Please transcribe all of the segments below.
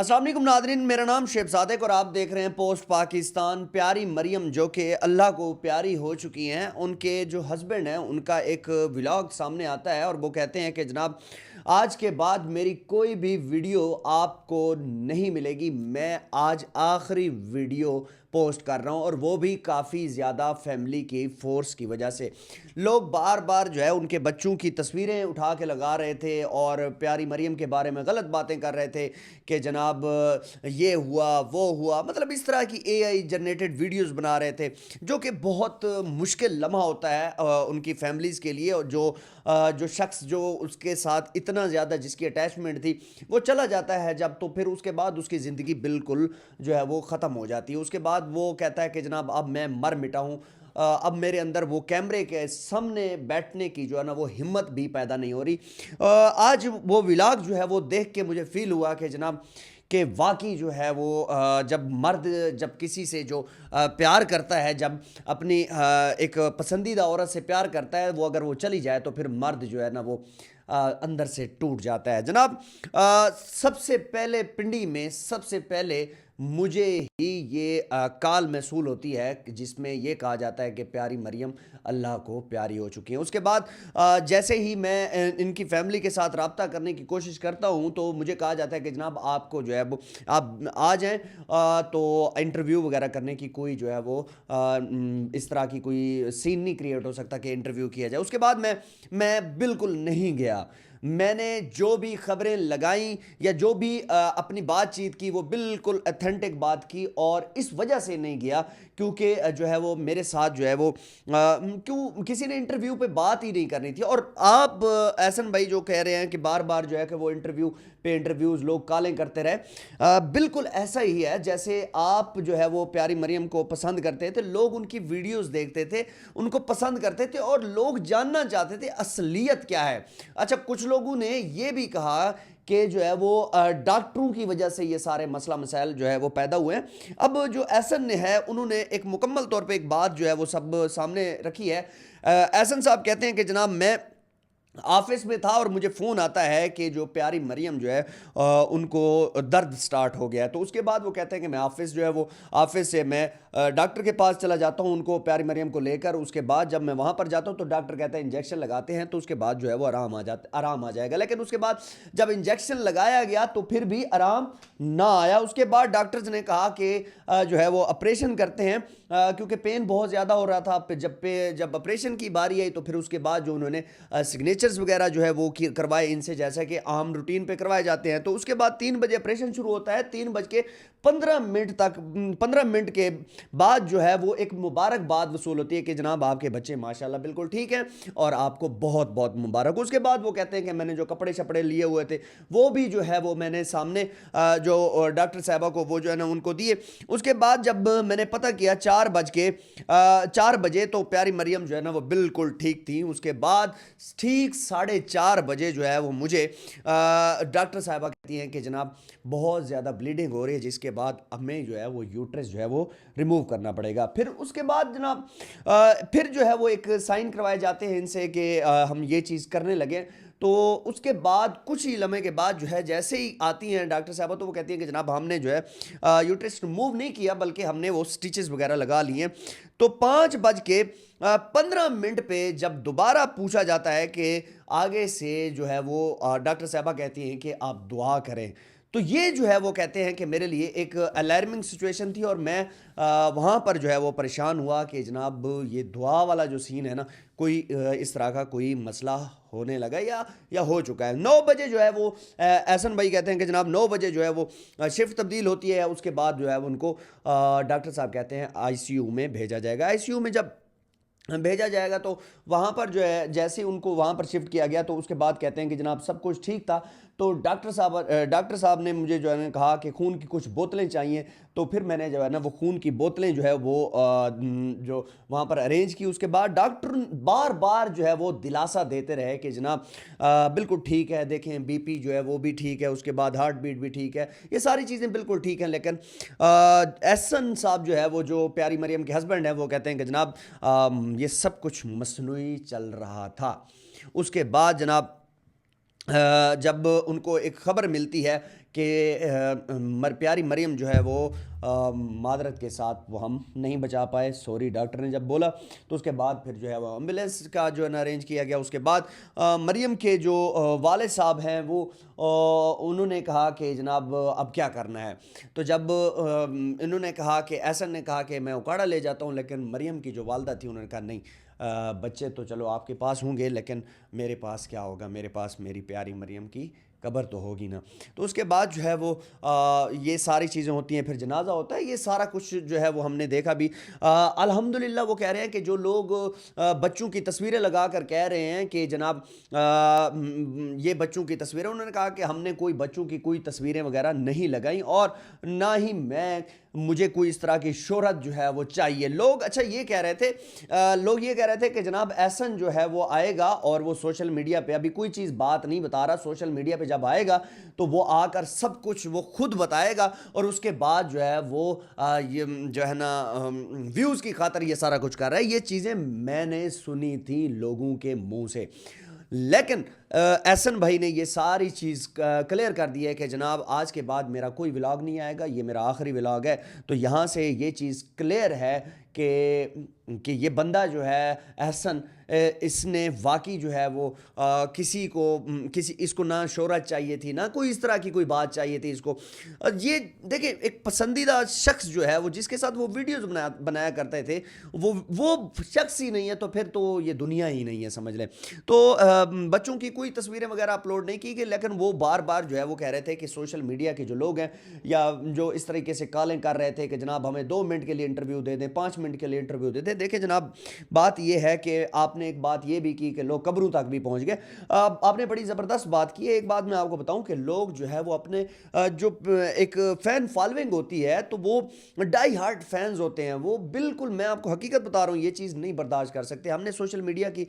السلام علیکم ناظرین، میرا نام شیب صادق اور آپ دیکھ رہے ہیں پوسٹ پاکستان۔ پیاری مریم جو کہ اللہ کو پیاری ہو چکی ہیں، ان کے جو ہسبینڈ ہیں ان کا ایک ولاگ سامنے آتا ہے اور وہ کہتے ہیں کہ جناب آج کے بعد میری کوئی بھی ویڈیو آپ کو نہیں ملے گی، میں آج آخری ویڈیو پوسٹ کر رہا ہوں، اور وہ بھی کافی زیادہ فیملی کی فورس کی وجہ سے۔ لوگ بار بار جو ہے ان کے بچوں کی تصویریں اٹھا کے لگا رہے تھے اور پیاری مریم کے بارے میں غلط باتیں کر رہے تھے کہ جناب یہ ہوا وہ ہوا، مطلب اس طرح کی اے آئی جنریٹڈ ویڈیوز بنا رہے تھے، جو کہ بہت مشکل لمحہ ہوتا ہے ان کی فیملیز کے لیے۔ اور جو شخص جو اس کے ساتھ اتنا زیادہ جس کی اٹیچمنٹ تھی وہ چلا جاتا ہے جب، تو پھر اس کے بعد اس کی زندگی بالکل جو ہے وہ ختم ہو جاتی ہے۔ اس کے بعد وہ کہتا ہے کہ جناب اب میں مر مٹا ہوں، اب میرے اندر وہ کیمرے کے سامنے بیٹھنے کی جو ہے نا وہ ہمت بھی پیدا نہیں ہو رہی۔ آج وہ ولاگ جو ہے وہ دیکھ کے مجھے فیل ہوا کہ جناب کہ واقعی جو ہے وہ جب مرد جب کسی سے جو پیار کرتا ہے، جب اپنی ایک پسندیدہ عورت سے پیار کرتا ہے، وہ اگر وہ چلی جائے تو پھر مرد جو ہے نا وہ اندر سے ٹوٹ جاتا ہے۔ جناب سب سے پہلے پنڈی میں سب سے پہلے مجھے ہی یہ کال موصول ہوتی ہے جس میں یہ کہا جاتا ہے کہ پیاری مریم اللہ کو پیاری ہو چکی ہیں۔ اس کے بعد جیسے ہی میں ان کی فیملی کے ساتھ رابطہ کرنے کی کوشش کرتا ہوں تو مجھے کہا جاتا ہے کہ جناب آپ کو جو ہے وہ آپ آ جائیں تو انٹرویو وغیرہ کرنے کی کوئی جو ہے وہ اس طرح کی کوئی سین نہیں کریٹ ہو سکتا کہ انٹرویو کیا جائے۔ اس کے بعد میں بالکل نہیں گیا۔ میں نے جو بھی خبریں لگائیں یا جو بھی اپنی بات چیت کی وہ بالکل اتھینٹک بات کی، اور اس وجہ سے نہیں گیا کیونکہ جو ہے وہ میرے ساتھ جو ہے وہ کیوں کسی نے انٹرویو پہ بات ہی نہیں کرنی تھی۔ اور آپ احسن بھائی جو کہہ رہے ہیں کہ بار بار جو ہے کہ وہ انٹرویو پہ انٹرویوز لوگ کالیں کرتے رہے، بالکل ایسا ہی ہے جیسے آپ جو ہے وہ پیاری مریم کو پسند کرتے تھے، لوگ ان کی ویڈیوز دیکھتے تھے، ان کو پسند کرتے تھے اور لوگ جاننا چاہتے تھے اصلیت کیا ہے۔ اچھا، کچھ لوگوں نے یہ بھی کہا کہ جو ہے وہ ڈاکٹروں کی وجہ سے یہ سارے مسئلہ مسائل جو ہے وہ پیدا ہوئے ہیں۔ اب جو احسن نے ہے انہوں نے ایک مکمل طور پہ ایک بات جو ہے وہ سب سامنے رکھی ہے۔ احسن صاحب کہتے ہیں کہ جناب میں آفس میں تھا اور مجھے فون آتا ہے کہ جو پیاری مریم جو ہے ان کو درد سٹارٹ ہو گیا ہے۔ تو اس کے بعد وہ کہتے ہیں کہ میں آفس جو ہے وہ آفس سے میں ڈاکٹر کے پاس چلا جاتا ہوں ان کو پیاری مریم کو لے کر۔ اس کے بعد جب میں وہاں پر جاتا ہوں تو ڈاکٹر کہتا ہے انجیکشن لگاتے ہیں تو اس کے بعد جو ہے وہ آرام آ جائے گا، لیکن اس کے بعد جب انجیکشن لگایا گیا تو پھر بھی آرام نہ آیا۔ اس کے بعد ڈاکٹرز نے کہا کہ جو ہے وہ آپریشن کرتے ہیں کیونکہ پین بہت زیادہ ہو رہا تھا۔ جب آپریشن کی باری آئی تو پھر اس کے بعد جو انہوں نے سگنیچرز وغیرہ جو ہے وہ کروائے ان سے، جیسا کہ عام روٹین پہ کروائے جاتے ہیں۔ تو اس کے بعد 3 بجے آپریشن شروع ہوتا ہے، 3:15 تک 15 منٹ کے بعد جو ہے وہ ایک مبارکباد وصول ہوتی ہے کہ جناب آپ کے بچے ماشاءاللہ بالکل ٹھیک ہیں اور آپ کو بہت بہت مبارک۔ اس کے بعد وہ کہتے ہیں کہ میں نے جو کپڑے شپڑے لیے ہوئے تھے وہ بھی جو ہے وہ میں نے سامنے جو ڈاکٹر صاحبہ کو وہ جو ہے نا ان کو دیے۔ اس کے بعد جب میں نے پتہ کیا 4 بجے تو پیاری مریم جو ہے نا وہ بالکل ٹھیک تھی۔ اس کے بعد ٹھیک 4:30 بجے جو ہے وہ مجھے ڈاکٹر صاحبہ کہتی ہیں کہ جناب بہت زیادہ بلیڈنگ ہو رہی ہے، جس کے بعد ہمیں جو ہے وہ یوٹرس جو ہے وہ ریموو کرنا پڑے گا۔ پھر اس کے بعد جناب پھر جو ہے وہ ایک سائن کروائے جاتے ہیں ان سے کہ ہم یہ چیز کرنے لگے۔ تو اس کے بعد کچھ ہی لمحے کے بعد جو ہے جیسے ہی آتی ہیں ڈاکٹر صاحبہ تو وہ کہتی ہیں کہ جناب ہم نے جو ہے یوٹرس ریموو نہیں کیا بلکہ ہم نے وہ سٹیچز وغیرہ لگا لیے ہیں۔ تو 5:15 پہ جب دوبارہ پوچھا جاتا ہے کہ آگے سے جو ہے وہ ڈاکٹر صاحبہ کہتی ہیں کہ آپ دعا کریں، تو یہ جو ہے وہ کہتے ہیں کہ میرے لیے ایک الارمنگ سچویشن تھی اور میں وہاں پر جو ہے وہ پریشان ہوا کہ جناب یہ دعا والا جو سین ہے نا کوئی اس طرح کا کوئی مسئلہ ہونے لگا یا ہو چکا ہے۔ 9 بجے جو ہے وہ احسن بھائی کہتے ہیں کہ جناب 9 بجے جو ہے وہ شفٹ تبدیل ہوتی ہے۔ اس کے بعد جو ہے ان کو ڈاکٹر صاحب کہتے ہیں آئی سی یو میں بھیجا جائے گا۔ آئی سی یو میں جب بھیجا جائے گا تو وہاں پر جو ہے جیسے ان کو وہاں پر شفٹ کیا گیا تو اس کے بعد کہتے ہیں کہ جناب سب کچھ ٹھیک تھا۔ تو ڈاکٹر صاحب نے مجھے جو ہے نا کہا کہ خون کی کچھ بوتلیں چاہیے، تو پھر میں نے جو ہے نا وہ خون کی بوتلیں جو ہے وہ جو وہاں پر ارینج کی۔ اس کے بعد ڈاکٹر بار بار جو ہے وہ دلاسا دیتے رہے کہ جناب بالکل ٹھیک ہے، دیکھیں بی پی جو ہے وہ بھی ٹھیک ہے، اس کے بعد ہارٹ بیٹ بھی ٹھیک ہے، یہ ساری چیزیں بالکل ٹھیک ہیں۔ لیکن احسن صاحب جو ہے وہ جو پیاری مریم کے ہسبینڈ ہیں وہ کہتے ہیں کہ جناب یہ سب کچھ مصنوعی چل رہا تھا۔ اس کے بعد جناب جب ان کو ایک خبر ملتی ہے کہ پیاری مریم جو ہے وہ معذرت کے ساتھ وہ ہم نہیں بچا پائے، سوری ڈاکٹر نے جب بولا تو اس کے بعد پھر جو ہے وہ ایمبولینس کا جو ہے نا ارینج کیا گیا۔ اس کے بعد مریم کے جو والد صاحب ہیں وہ انہوں نے کہا کہ جناب اب کیا کرنا ہے، تو جب انہوں نے کہا کہ احسن نے کہا کہ میں اکاڑا لے جاتا ہوں، لیکن مریم کی جو والدہ تھی انہوں نے کہا نہیں، بچے تو چلو آپ کے پاس ہوں گے لیکن میرے پاس کیا ہوگا، میرے پاس میری پیاری مریم کی قبر تو ہوگی نا۔ تو اس کے بعد جو ہے وہ یہ ساری چیزیں ہوتی ہیں، پھر جنازہ ہوتا ہے، یہ سارا کچھ جو ہے وہ ہم نے دیکھا بھی۔ الحمدللہ وہ کہہ رہے ہیں کہ جو لوگ بچوں کی تصویریں لگا کر کہہ رہے ہیں کہ جناب یہ بچوں کی تصویریں، انہوں نے کہا کہ ہم نے کوئی بچوں کی کوئی تصویریں وغیرہ نہیں لگائیں، اور نہ ہی مجھے کوئی اس طرح کی شہرت جو ہے وہ چاہیے۔ لوگ اچھا یہ کہہ رہے تھے، لوگ یہ کہہ رہے تھے کہ جناب احسن جو ہے وہ آئے گا اور وہ سوشل میڈیا پہ ابھی کوئی چیز بات نہیں بتا رہا، سوشل میڈیا پہ جب آئے گا تو وہ آ کر سب کچھ وہ خود بتائے گا، اور اس کے بعد جو ہے وہ یہ جو ہے نا ویوز کی خاطر یہ سارا کچھ کر رہا ہے۔ یہ چیزیں میں نے سنی تھی لوگوں کے منہ سے، لیکن احسن بھائی نے یہ ساری چیز کلیئر کر دی ہے کہ جناب آج کے بعد میرا کوئی ولاگ نہیں آئے گا، یہ میرا آخری ولاگ ہے۔ تو یہاں سے یہ چیز کلیئر ہے کہ یہ بندہ جو ہے احسن، اس نے واقعی جو ہے وہ کسی اس کو نہ شہرت چاہیے تھی، نہ کوئی اس طرح کی کوئی بات چاہیے تھی اس کو۔ یہ دیکھیں ایک پسندیدہ شخص جو ہے وہ جس کے ساتھ وہ ویڈیوز بنایا کرتے تھے، وہ شخص ہی نہیں ہے تو پھر تو یہ دنیا ہی نہیں ہے، سمجھ لیں۔ تو بچوں کی کوئی تصویریں وغیرہ اپلوڈ نہیں کی گئی، لیکن وہ بار بار جو ہے وہ کہہ رہے تھے کہ سوشل میڈیا کے جو لوگ ہیں یا جو اس طریقے سے کالیں کر رہے تھے کہ جناب ہمیں 2 منٹ کے لیے انٹرویو دے دیں، 5 منٹ کے لیے انٹرویو دے دیں۔ دیکھیں جناب بات یہ ہے کہ آپ نے ایک بات یہ بھی کی کہ لوگ قبروں تک بھی پہنچ گئے، آپ نے بڑی زبردست بات کی ہے۔ ایک بات میں آپ کو بتاؤں کہ لوگ جو ہے وہ اپنے جو ایک فین فالوئنگ ہوتی ہے تو وہ ڈائی ہارٹ فینز ہوتے ہیں، وہ بالکل، میں آپ کو حقیقت بتا رہا ہوں، یہ چیز نہیں برداشت کر سکتے۔ ہم نے سوشل میڈیا کی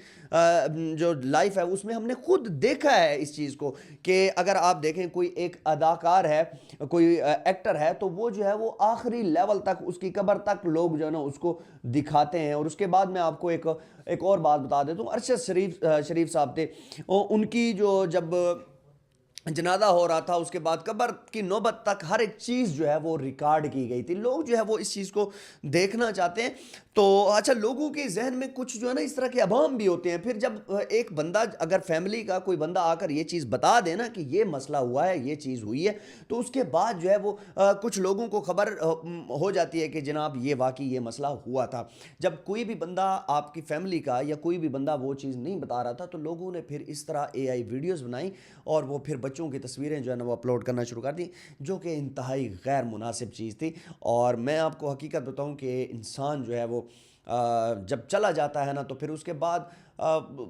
جو لائف ہے اس میں ہم نے خود دیکھا ہے اس چیز کو، کہ اگر آپ دیکھیں کوئی ایک اداکار ہے، کوئی ایکٹر ہے، تو وہ جو ہے وہ آخری لیول تک اس کی قبر تک لوگ جو ہے نا اس کو دکھاتے ہیں۔ اور اس کے بعد میں آپ کو ایک اور بات بتا دیتا ہوں، ارشد شریف صاحب تھے، ان کی جو جب جنازہ ہو رہا تھا اس کے بعد قبر کی نوبت تک ہر ایک چیز جو ہے وہ ریکارڈ کی گئی تھی۔ لوگ جو ہے وہ اس چیز کو دیکھنا چاہتے ہیں۔ تو اچھا لوگوں کے ذہن میں کچھ جو ہے نا اس طرح کے ابہام بھی ہوتے ہیں، پھر جب ایک بندہ اگر فیملی کا کوئی بندہ آ کر یہ چیز بتا دے نا کہ یہ مسئلہ ہوا ہے، یہ چیز ہوئی ہے، تو اس کے بعد جو ہے وہ کچھ لوگوں کو خبر ہو جاتی ہے کہ جناب یہ واقعی یہ مسئلہ ہوا تھا۔ جب کوئی بھی بندہ آپ کی فیملی کا یا کوئی بھی بندہ وہ چیز نہیں بتا رہا تھا تو لوگوں نے پھر اس طرح اے آئی ویڈیوز بنائی اور وہ پھر بچوں کی تصویریں جو ہے نا وہ اپلوڈ کرنا شروع کر دی، جو کہ انتہائی غیر مناسب چیز تھی۔ اور میں آپ کو حقیقت بتاؤں کہ انسان جو ہے وہ جب چلا جاتا ہے نا تو پھر اس کے بعد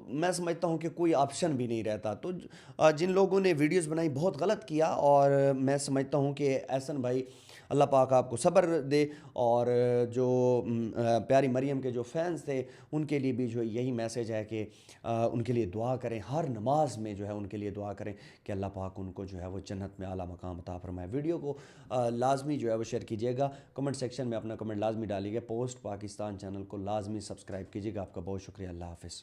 میں سمجھتا ہوں کہ کوئی آپشن بھی نہیں رہتا۔ تو جن لوگوں نے ویڈیوز بنائی بہت غلط کیا، اور میں سمجھتا ہوں کہ احسن بھائی اللہ پاک آپ کو صبر دے، اور جو پیاری مریم کے جو فینس تھے ان کے لیے بھی جو یہی میسیج ہے کہ ان کے لیے دعا کریں، ہر نماز میں جو ہے ان کے لیے دعا کریں کہ اللہ پاک ان کو جو ہے وہ جنت میں اعلیٰ مقام عطا فرمائے۔ ویڈیو کو لازمی جو ہے وہ شیئر کیجیے گا، کمنٹ سیکشن میں اپنا کمنٹ لازمی ڈالیے گا، پوسٹ پاکستان چینل کو لازمی سبسکرائب کیجیے گا۔ آپ کا بہت شکریہ، اللہ حافظ۔